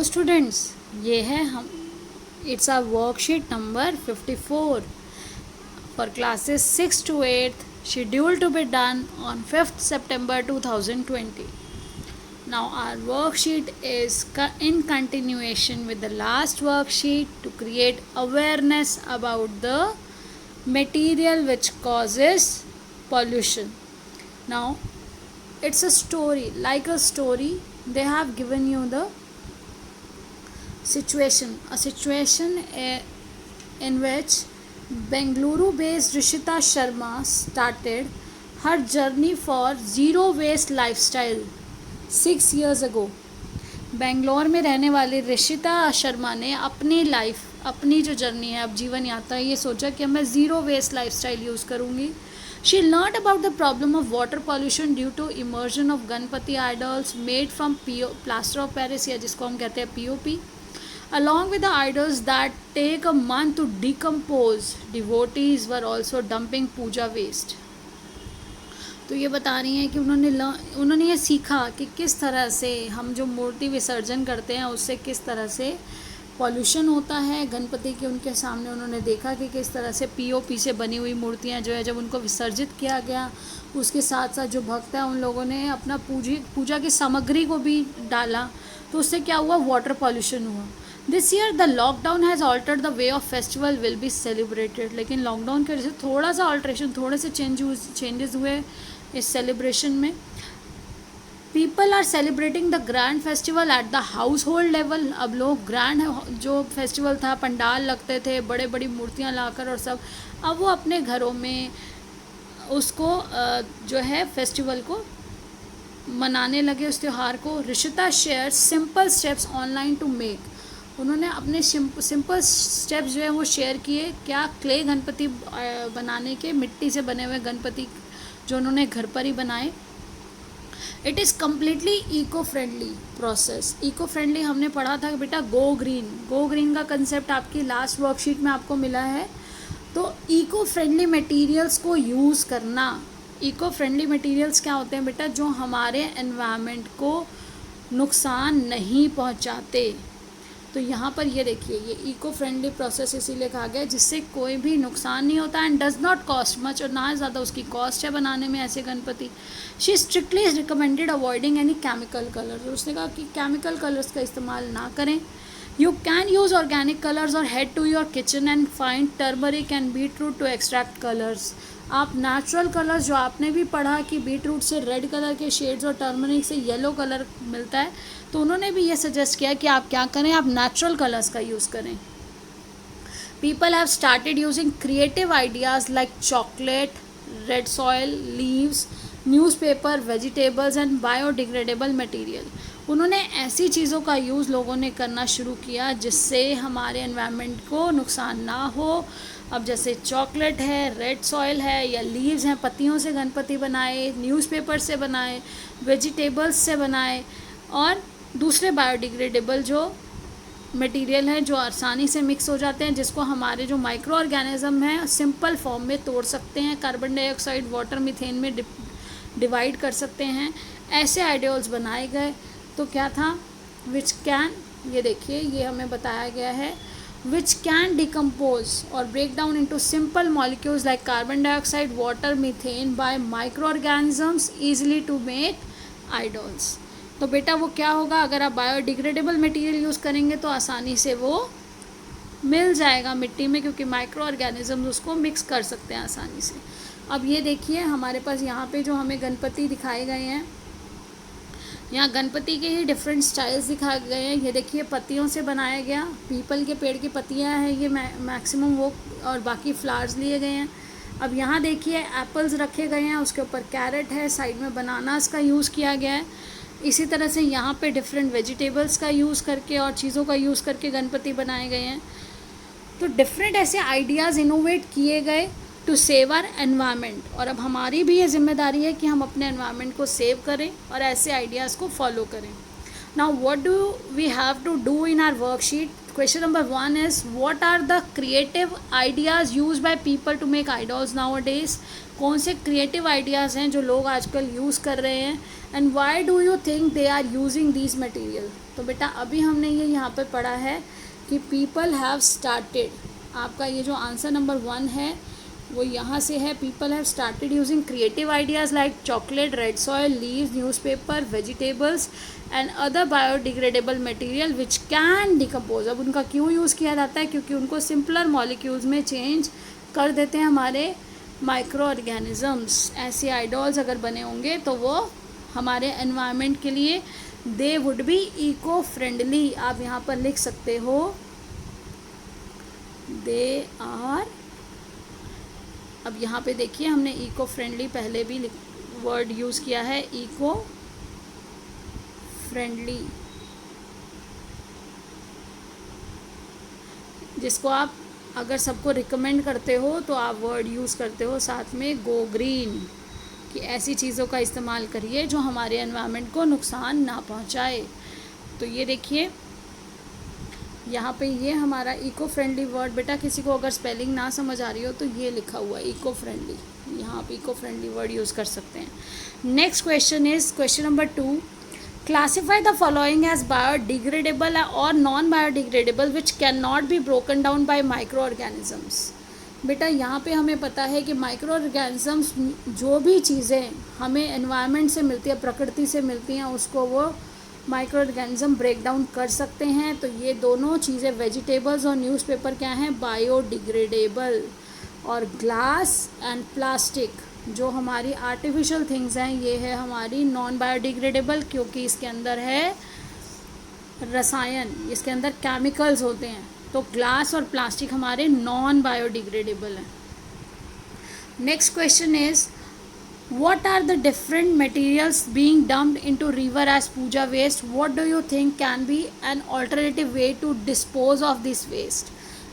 Students, ये है हम it's a worksheet number 54 for classes 6 to 8 scheduled to be done on 5th September 2020. Now our worksheet is in continuation with the last worksheet to create awareness about the material which causes pollution. Now it's a story, like a story. They have given you the a situation in which Bengaluru-based Rishita Sharma started her journey for zero waste lifestyle 6 years ago. Bangalore में रहने वाली ऋषिता शर्मा ने अपनी जो journey है, अब जीवन यात्रा, ये सोचा कि मैं ज़ीरो वेस्ट लाइफस्टाइल यूज़ करूँगी. She learn about the problem of water pollution due to immersion of Ganpati idols made from plaster of Paris, या जिसको हम कहते हैं POP. Along with the idols that take a month to decompose, devotees were also dumping puja waste. तो ये बता रही हैं कि उन्होंने ये सीखा कि किस तरह से हम जो मूर्ति विसर्जन करते हैं उससे किस तरह से पॉल्यूशन होता है. गणपति के उनके सामने उन्होंने देखा कि किस तरह से POP से बनी हुई मूर्तियाँ जो है, जब उनको विसर्जित किया गया, उसके साथ साथ जो भक्त है उन लोगों ने अपना पूजा की सामग्री को भी डाला, तो उससे क्या हुआ, वाटर पॉल्यूशन हुआ. This year the lockdown has altered the way of festival will be celebrated. लेकिन लॉकडाउन की वजह से थोड़ा सा ऑल्ट्रेशन, थोड़े से चेंजेस हुए इस सेलिब्रेशन में. People are celebrating the grand festival at the household level. अब लोग ग्रैंड जो फेस्टिवल था, पंडाल लगते थे, बड़े बड़ी मूर्तियाँ लाकर और सब, अब वो अपने घरों में उसको जो है फेस्टिवल को मनाने लगे, उस त्यौहार को. Rishita share simple steps online to make. उन्होंने अपने सिंपल स्टेप्स जो है वो शेयर किए. क्या, क्ले गणपति बनाने के, मिट्टी से बने हुए गणपति जो उन्होंने घर पर ही बनाए. It is completely eco friendly process. Eco friendly हमने पढ़ा था बेटा, गो ग्रीन का कंसेप्ट आपकी लास्ट वर्कशीट में आपको मिला है. तो इको फ्रेंडली मटेरियल्स को यूज़ करना. इको फ्रेंडली मटेरियल्स क्या होते हैं बेटा, जो हमारे एनवायरनमेंट को नुकसान नहीं पहुंचाते. तो यहाँ पर ये देखिए, ये इको फ्रेंडली प्रोसेस इसीलिए कहा गया जिससे कोई भी नुकसान नहीं होता and does not cost much, और ना ज़्यादा उसकी कॉस्ट है बनाने में ऐसे Ganpati. She strictly recommended avoiding any chemical colour. उसने कहा कि केमिकल कलर्स का इस्तेमाल ना करें. You can use organic colours और head to your kitchen and find turmeric and beetroot to extract colours. आप नेचुरल कलर्स, जो आपने भी पढ़ा कि बीटरूट से रेड कलर के शेड्स और टर्मरिक से येलो कलर मिलता है, तो उन्होंने भी ये सजेस्ट किया कि आप क्या करें, आप नेचुरल कलर्स का यूज़ करें. People have started using creative ideas like chocolate, red soil, leaves, newspaper, vegetables and biodegradable material. उन्होंने ऐसी चीज़ों का यूज़ लोगों ने करना शुरू किया जिससे हमारे एनवायरनमेंट को नुकसान ना हो. अब जैसे चॉकलेट है, रेड सॉयल है, या लीव्स हैं, पत्तियों से गणपति बनाए, न्यूज़पेपर से बनाए, वेजिटेबल्स से बनाए, और दूसरे बायोडिग्रेडेबल जो मटेरियल हैं जो आसानी से मिक्स हो जाते हैं, जिसको हमारे जो माइक्रो ऑर्गेनिज्म हैं सिंपल फॉर्म में तोड़ सकते हैं, कार्बन डाइऑक्साइड, वाटर, मीथेन में डिवाइड कर सकते हैं. ऐसे आइडियल्स बनाए गए. तो क्या था, विच कैन, ये देखिए, ये हमें बताया गया है, which can decompose or break down into simple molecules like carbon dioxide, water, methane by microorganisms easily to make idols. तो बेटा वो क्या होगा, अगर आप बायोडिग्रेडेबल मटेरियल यूज़ करेंगे तो आसानी से वो मिल जाएगा मिट्टी में, क्योंकि माइक्रो ऑर्गेनिज्म उसको मिक्स कर सकते हैं आसानी से. अब ये देखिए, हमारे पास यहाँ पे जो हमें गणपति दिखाए गए हैं, यहाँ गणपति के ही डिफरेंट स्टाइल्स दिखाए गए हैं. ये देखिए, पत्तियों से बनाया गया, पीपल के पेड़ की पत्तियाँ हैं ये मैक्सिमम वो, और बाकी फ्लावर्स लिए गए हैं. अब यहाँ देखिए, एप्पल्स रखे गए हैं, उसके ऊपर कैरेट है, साइड में बनानास का यूज़ किया गया है. इसी तरह से यहाँ पे डिफरेंट वेजिटेबल्स का यूज़ करके और चीज़ों का यूज़ करके गणपति बनाए गए हैं. तो डिफरेंट ऐसे आइडियाज़ इनोवेट किए गए टू सेव आवर एनवायरनमेंट. और अब हमारी भी ये जिम्मेदारी है कि हम अपने एनवायरनमेंट को सेव करें और ऐसे आइडियाज़ को फॉलो करें. Now what do we have to do in our worksheet. Question number 1 is, what are the creative ideas used by people to make idols nowadays. कौन से creative ideas हैं जो लोग आजकल use कर रहे हैं, and why do you think they are using this material. तो बेटा अभी हमने ये यहाँ पे पढ़ा है कि पीपल हैव स्टार्टेड, आपका ये जो आंसर नंबर 1 है वो यहाँ से है। People have started using creative ideas like chocolate, red soil, leaves, newspaper, vegetables and other biodegradable material which can decompose. अब उनका क्यों यूज़ किया जाता है, क्योंकि उनको सिंपलर मॉलिक्यूल्स में चेंज कर देते हैं हमारे माइक्रो ऑर्गेनिजम्स। ऐसे आइडॉल्स अगर बने होंगे तो वो हमारे एनवायरनमेंट के लिए they would be eco friendly. आप यहाँ पर लिख सकते हो दे आर, अब यहाँ पे देखिए हमने इको फ्रेंडली पहले भी वर्ड यूज़ किया है, इको फ्रेंडली, जिसको आप अगर सबको रिकमेंड करते हो तो आप वर्ड यूज़ करते हो साथ में गो ग्रीन, कि ऐसी चीज़ों का इस्तेमाल करिए जो हमारे एनवायरनमेंट को नुकसान ना पहुँचाए। तो ये देखिए यहाँ पे ये हमारा इको फ्रेंडली वर्ड, बेटा किसी को अगर स्पेलिंग ना समझ आ रही हो तो ये लिखा हुआ है इको फ्रेंडली, यहाँ पे इको फ्रेंडली वर्ड यूज़ कर सकते हैं। Next question is question number 2, classify the following as biodegradable और non biodegradable which can not be broken down by micro organisms. बेटा यहाँ पे हमें पता है कि माइक्रो ऑर्गेनिजम्स जो भी चीज़ें हमें एनवायरनमेंट से मिलती है, प्रकृति से मिलती हैं, उसको वो माइक्रो ऑर्गेनिज्म ब्रेक डाउन कर सकते हैं। तो ये दोनों चीज़ें वेजिटेबल्स और न्यूज़पेपर क्या हैं, बायोडिग्रेडेबल। और ग्लास एंड प्लास्टिक जो हमारी आर्टिफिशियल थिंग्स हैं ये है हमारी नॉन बायोडिग्रेडेबल, क्योंकि इसके अंदर है रसायन, इसके अंदर केमिकल्स होते हैं। तो ग्लास और प्लास्टिक हमारे नॉन बायोडिग्रेडेबल हैं। Next question is what are the different materials being dumped into river as puja waste? What do you think can be an alternative way to dispose of this waste?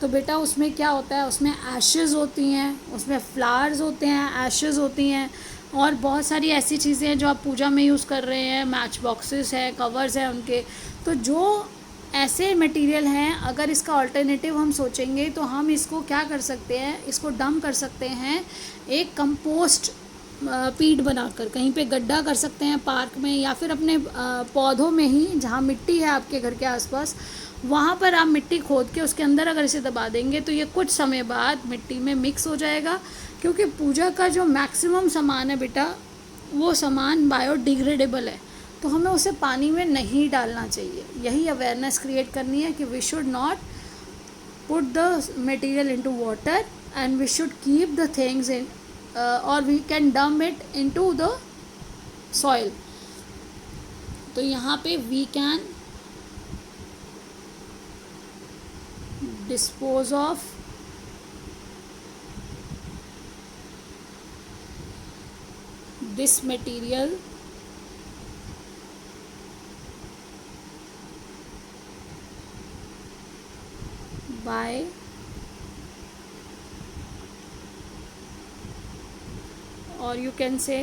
तो बेटा उसमें क्या होता है, उसमें ashes होती हैं, उसमें फ्लावर्स होते हैं, एशेज़ होती हैं और बहुत सारी ऐसी चीज़ें हैं जो आप पूजा में यूज़ कर रहे हैं, मैच बॉक्सेस है, कवर्स हैं उनके। तो जो ऐसे मटेरियल हैं अगर इसका अल्टरनेटिव हम सोचेंगे तो हम इसको क्या कर सकते हैं, इसको डंप कर सकते हैं एक कंपोस्ट पीट बनाकर, कहीं पे गड्ढा कर सकते हैं पार्क में या फिर अपने पौधों में ही, जहाँ मिट्टी है आपके घर के आसपास, वहाँ पर आप मिट्टी खोद के उसके अंदर अगर इसे दबा देंगे तो ये कुछ समय बाद मिट्टी में मिक्स हो जाएगा। क्योंकि पूजा का जो मैक्सिमम सामान है बेटा वो सामान बायोडिग्रेडेबल है, तो हमें उसे पानी में नहीं डालना चाहिए। यही अवेयरनेस क्रिएट करनी है कि we should not put the material into water and we should keep the things in or we can dump it into the soil। तो यहाँ पे we can dispose of this material by और you can say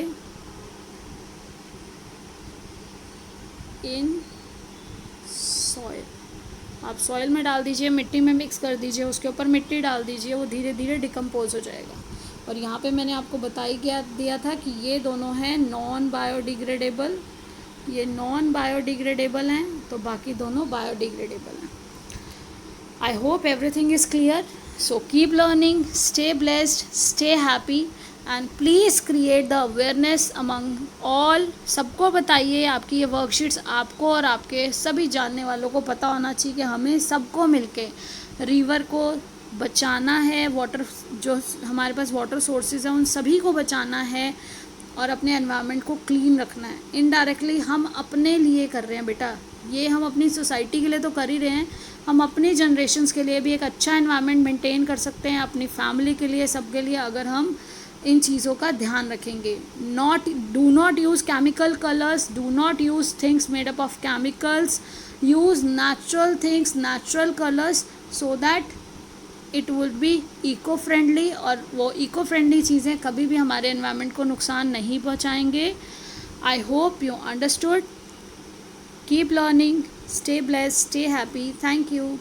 in soil. आप soil में डाल दीजिए, मिट्टी में मिक्स कर दीजिए, उसके ऊपर मिट्टी डाल दीजिए, वो धीरे धीरे डिकम्पोज हो जाएगा। और यहाँ पे मैंने आपको दिया था कि ये दोनों हैं नॉन बायोडिग्रेडेबल, ये नॉन बायोडिग्रेडेबल हैं, तो बाकी दोनों बायोडिग्रेडेबल हैं। I hope everything is clear. So keep learning, stay blessed, stay happy and please create the awareness among all. सबको बताइए, आपकी ये वर्कशीट्स आपको और आपके सभी जानने वालों को पता होना चाहिए कि हमें सबको मिलके रिवर को बचाना है, वाटर जो हमारे पास वाटर सोर्सेज हैं उन सभी को बचाना है और अपने एनवायरनमेंट को क्लीन रखना है। इनडायरेक्टली हम अपने लिए कर रहे हैं बेटा, ये हम अपनी सोसाइटी के लिए तो कर ही रहे हैं, हम अपनी जनरेशन्स के लिए भी एक अच्छा एनवायरनमेंट मेंटेन कर सकते हैं, अपनी फैमिली के लिए, सबके लिए, अगर हम इन चीज़ों का ध्यान रखेंगे। Do not use chemical colours, do not use things made up of chemicals, use natural things, natural colours, so that it will be eco friendly. और वो इको फ्रेंडली चीज़ें कभी भी हमारे एनवायरनमेंट को नुकसान नहीं पहुंचाएंगे। I hope you understood. Keep learning, stay blessed, stay happy. Thank you.